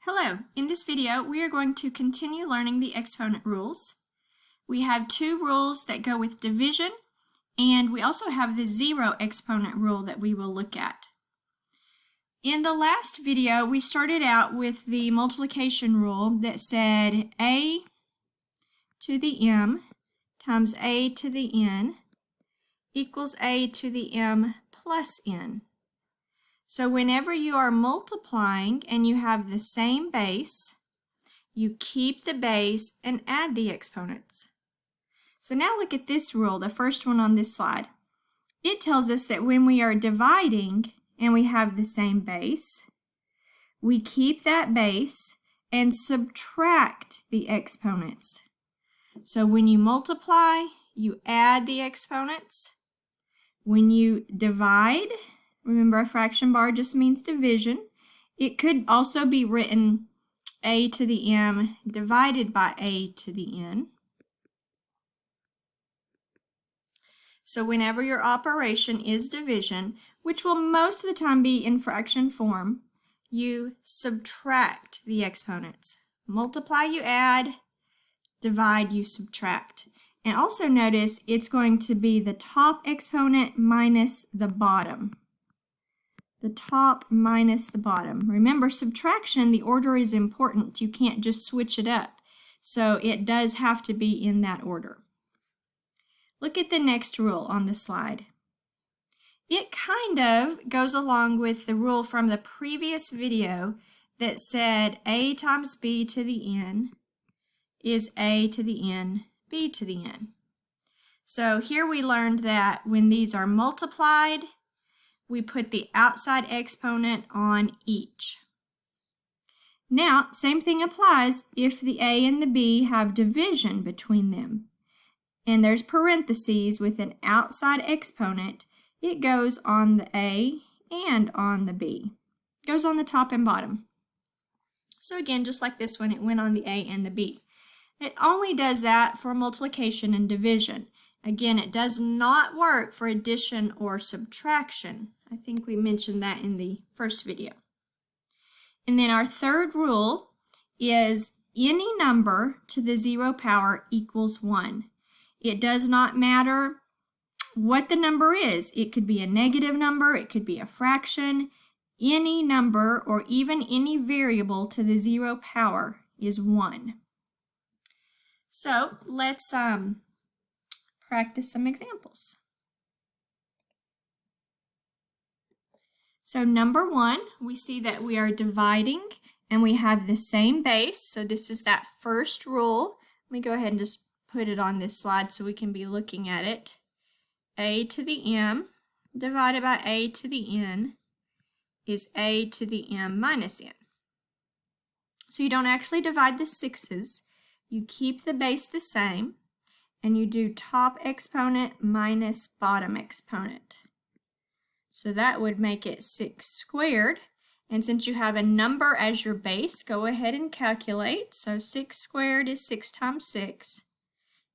Hello, in this video we are going to continue learning the exponent rules. We have two rules that go with division, and we also have the zero exponent rule that we will look at. In the last video we started out with the multiplication rule that said a to the m times a to the n equals a to the m plus n. So whenever you are multiplying and you have the same base, you keep the base and add the exponents. So now look at this rule, the first one on this slide. It tells us that when we are dividing and we have the same base, we keep that base and subtract the exponents. So when you multiply, you add the exponents. When you divide, remember, a fraction bar just means division. It could also be written a to the m divided by a to the n. So whenever your operation is division, which will most of the time be in fraction form, you subtract the exponents. Multiply, you add. Divide, you subtract. And also notice it's going to be the top exponent minus the bottom. The top minus the bottom. Remember, subtraction, the order is important. You can't just switch it up. So it does have to be in that order. Look at the next rule on the slide. It kind of goes along with the rule from the previous video that said a times b to the n is a to the n, b to the n. So here we learned that when these are multiplied, we put the outside exponent on each. Now, same thing applies if the a and the b have division between them. And there's parentheses with an outside exponent. It goes on the a and on the b. It goes on the top and bottom. So again, just like this one, it went on the a and the b. It only does that for multiplication and division. Again, it does not work for addition or subtraction. I think we mentioned that in the first video. And then our third rule is any number to the 0 power equals 1. It does not matter what the number is. It could be a negative number, it could be a fraction. Any number or even any variable to the 0 power is 1. So let's practice some examples. So number 1, we see that we are dividing and we have the same base. So this is that first rule. Let me go ahead and just put it on this slide so we can be looking at it. A to the m divided by a to the n is a to the m minus n. So you don't actually divide the sixes. You keep the base the same, and you do top exponent minus bottom exponent. So that would make it 6 squared. And since you have a number as your base, go ahead and calculate. So 6 squared is 6 times 6.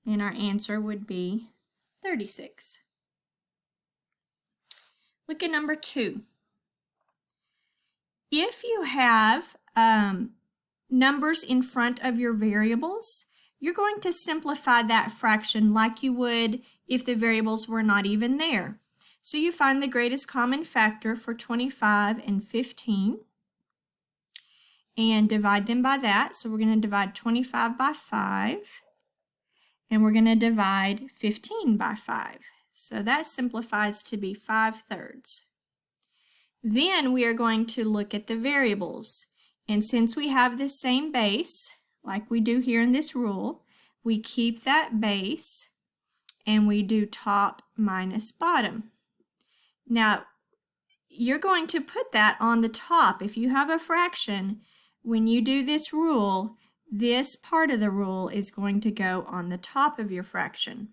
And our answer would be 36. Look at number 2. If you have numbers in front of your variables, you're going to simplify that fraction like you would if the variables were not even there. So you find the greatest common factor for 25 and 15 and divide them by that. So we're going to divide 25 by 5 and we're going to divide 15 by 5. So that simplifies to be 5/3. Then we are going to look at the variables. And since we have the same base, like we do here in this rule, we keep that base and we do top minus bottom. Now, you're going to put that on the top. If you have a fraction, when you do this rule, this part of the rule is going to go on the top of your fraction.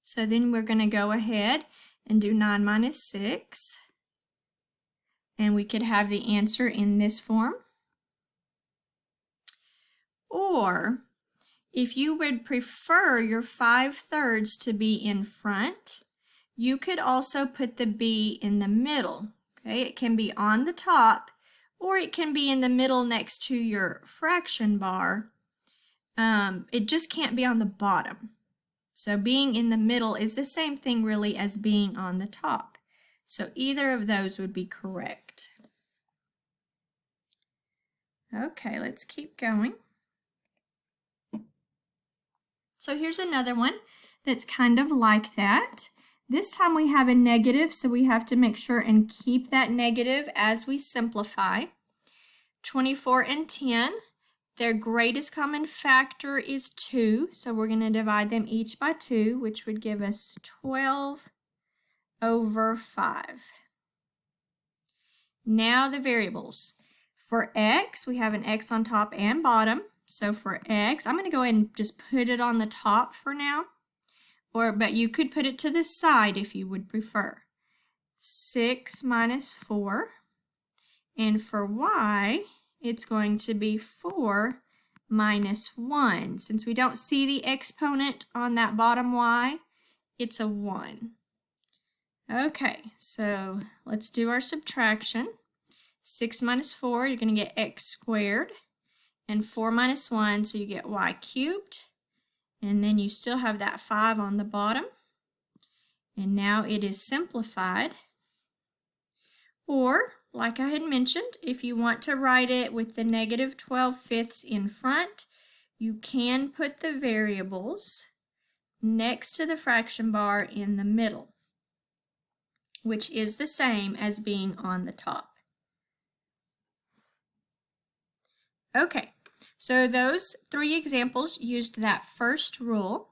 So then we're going to go ahead and do 9 minus 6. And we could have the answer in this form. Or if you would prefer your 5/3 to be in front, you could also put the b in the middle. Okay, it can be on the top or it can be in the middle next to your fraction bar. It just can't be on the bottom. So being in the middle is the same thing really as being on the top. So either of those would be correct. Okay, let's keep going. So here's another one that's kind of like that. This time we have a negative, so we have to make sure and keep that negative as we simplify. 24 and 10, their greatest common factor is 2, so we're going to divide them each by 2, which would give us 12 over 5. Now the variables. For x, we have an x on top and bottom. So for x, I'm going to go ahead and just put it on the top for now. But you could put it to the side if you would prefer. 6 minus 4. And for y, it's going to be 4 minus 1. Since we don't see the exponent on that bottom y, it's a 1. Okay, so let's do our subtraction. 6 minus 4, you're going to get x squared. And 4 minus 1, so you get y cubed. And then you still have that 5 on the bottom. And now it is simplified. Or, like I had mentioned, if you want to write it with the negative 12/5 in front, you can put the variables next to the fraction bar in the middle, which is the same as being on the top. Okay, so those 3 examples used that first rule.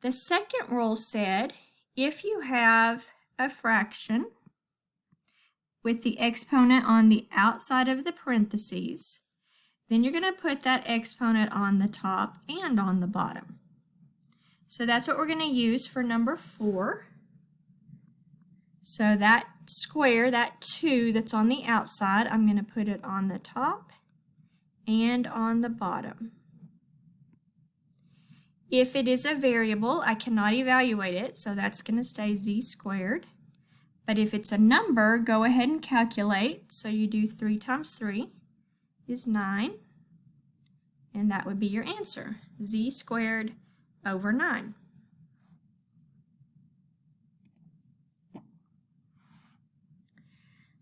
The second rule said if you have a fraction with the exponent on the outside of the parentheses, then you're going to put that exponent on the top and on the bottom. So that's what we're going to use for number 4. So that square, that 2 that's on the outside, I'm going to put it on the top and on the bottom. If it is a variable, I cannot evaluate it, so that's going to stay z squared. But if it's a number, go ahead and calculate. So you do 3 times 3 is 9, and that would be your answer, z squared over 9.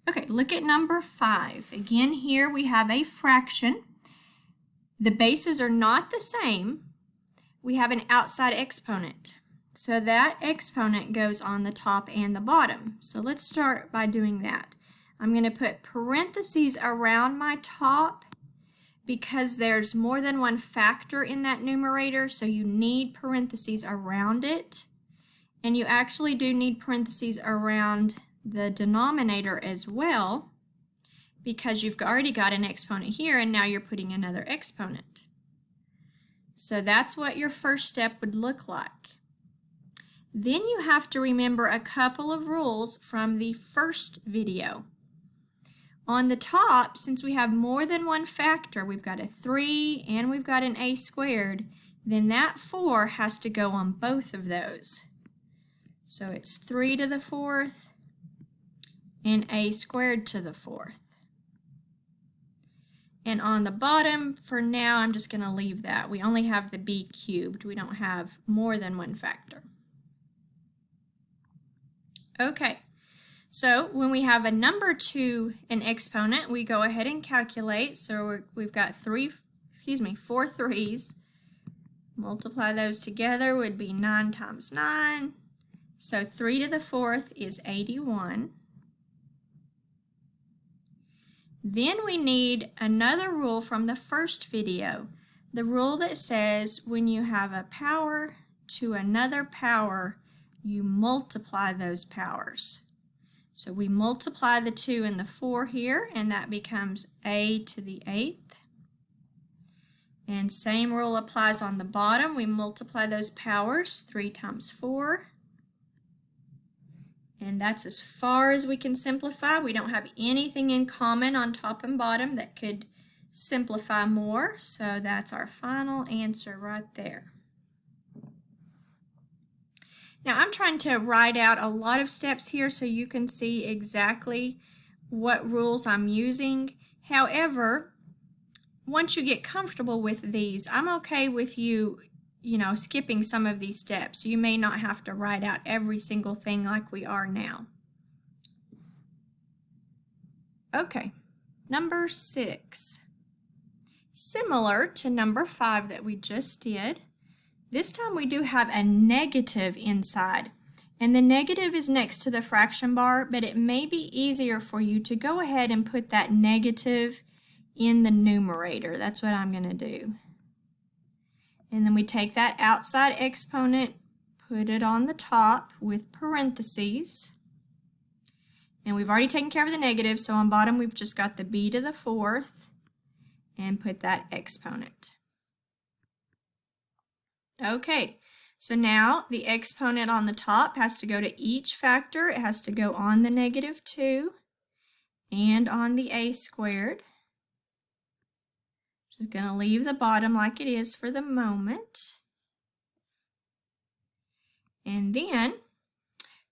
Okay, look at number 5. Again, here we have a fraction. The bases are not the same. We have an outside exponent. So that exponent goes on the top and the bottom. So let's start by doing that. I'm going to put parentheses around my top because there's more than one factor in that numerator, so you need parentheses around it. And you actually do need parentheses around the denominator as well, because you've already got an exponent here and now you're putting another exponent. So that's what your first step would look like. Then you have to remember a couple of rules from the first video. On the top, since we have more than one factor, we've got a 3 and we've got an a squared, then that 4 has to go on both of those. So it's 3 to the 4th and a squared to the 4th. And on the bottom, for now, I'm just going to leave that. We only have the b cubed. We don't have more than one factor. Okay, so when we have a number to an exponent, we go ahead and calculate. So we've got 4 3's. Multiply those together would be 9 times 9. So 3 to the 4th is 81. Then we need another rule from the first video, the rule that says when you have a power to another power, you multiply those powers. So we multiply the 2 and the 4 here, and that becomes a to the 8th. And same rule applies on the bottom. We multiply those powers, 3 times 4. And that's as far as we can simplify. We don't have anything in common on top and bottom that could simplify more. So that's our final answer right there. Now I'm trying to write out a lot of steps here so you can see exactly what rules I'm using. However, once you get comfortable with these, I'm okay with you skipping some of these steps. You may not have to write out every single thing like we are now. Okay, number 6. Similar to number 5 that we just did, this time we do have a negative inside. And the negative is next to the fraction bar, but it may be easier for you to go ahead and put that negative in the numerator. That's what I'm going to do. And then we take that outside exponent, put it on the top with parentheses. And we've already taken care of the negative, so on bottom we've just got the b to the 4th and put that exponent. Okay, so now the exponent on the top has to go to each factor. It has to go on the -2 and on the a squared. Just going to leave the bottom like it is for the moment. And then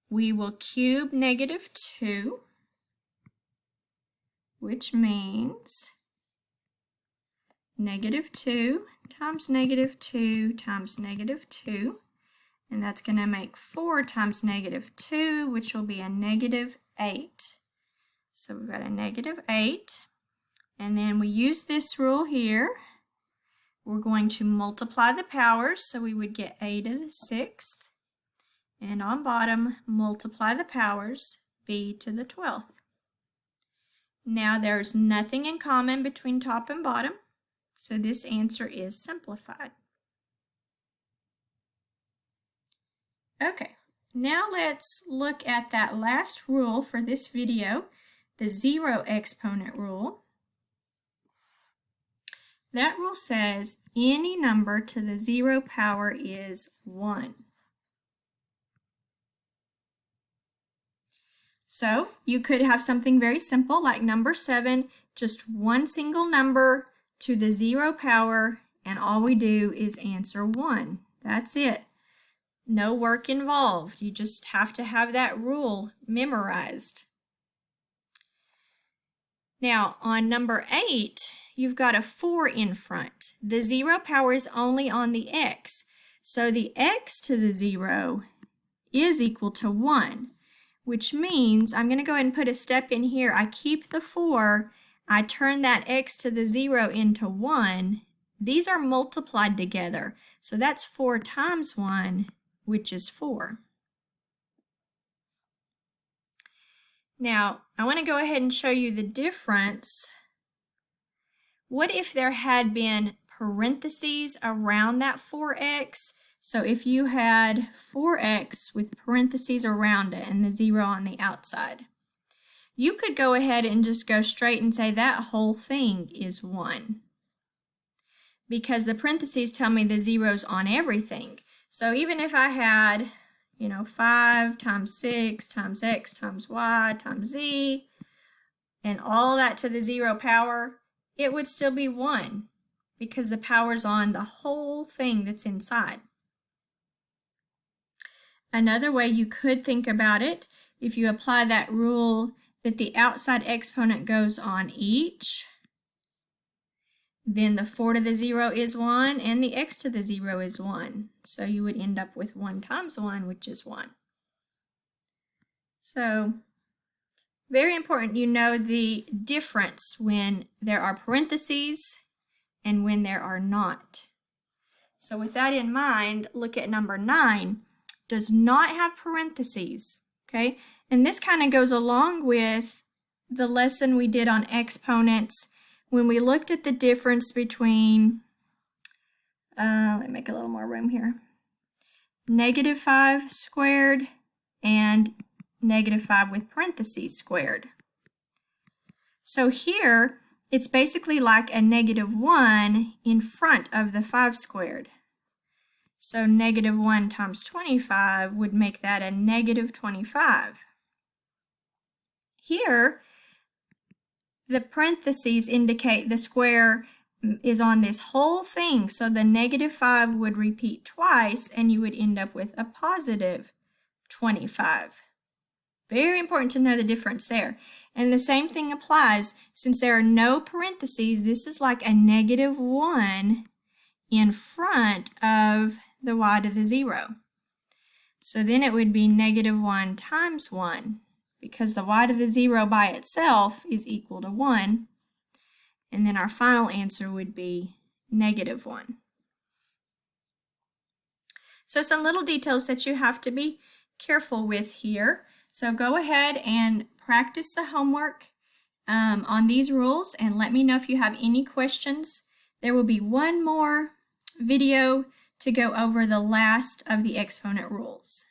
we will cube -2, which means -2 times -2 times -2. And that's going to make 4 times -2, which will be a -8. So we've got a -8. And then we use this rule here. We're going to multiply the powers, so we would get a to the 6th. And on bottom, multiply the powers, b to the 12th. Now there's nothing in common between top and bottom, so this answer is simplified. Okay, now let's look at that last rule for this video, the 0 exponent rule. That rule says any number to the 0 power is 1. So you could have something very simple like number 7, just one single number to the 0 power, and all we do is answer 1. That's it. No work involved. You just have to have that rule memorized. Now on number 8, you've got a 4 in front. The 0 power is only on the x. So the x to the 0 is equal to 1, which means I'm going to go ahead and put a step in here. I keep the 4, I turn that x to the 0 into 1. These are multiplied together. So that's 4 times 1, which is 4. Now, I want to go ahead and show you the difference. What if there had been parentheses around that 4x? So if you had 4x with parentheses around it and the 0 on the outside, you could go ahead and just go straight and say that whole thing is 1. Because the parentheses tell me the 0's on everything. So even if I had 5 times 6 times x times y times z, and all that to the 0 power, it would still be 1 because the power's on the whole thing that's inside. Another way you could think about it, if you apply that rule that the outside exponent goes on each, then the 4 to the 0 is 1 and the x to the 0 is 1. So you would end up with 1 times 1, which is 1. So very important you know the difference when there are parentheses and when there are not. So with that in mind, look at number 9. Does not have parentheses, okay? And this kind of goes along with the lesson we did on exponents when we looked at the difference between, let me make a little more room here, -5 squared and -5 with parentheses squared. So here, it's basically like a -1 in front of the 5 squared. So -1 times 25 would make that a -25. Here, the parentheses indicate the square is on this whole thing, so the -5 would repeat twice and you would end up with a +25. Very important to know the difference there. And the same thing applies. Since there are no parentheses, this is like a -1 in front of the y to the 0. So then it would be -1 times 1, because the y to the 0 by itself is equal to 1. And then our final answer would be -1. So some little details that you have to be careful with here. So go ahead and practice the homework on these rules and let me know if you have any questions. There will be one more video to go over the last of the exponent rules.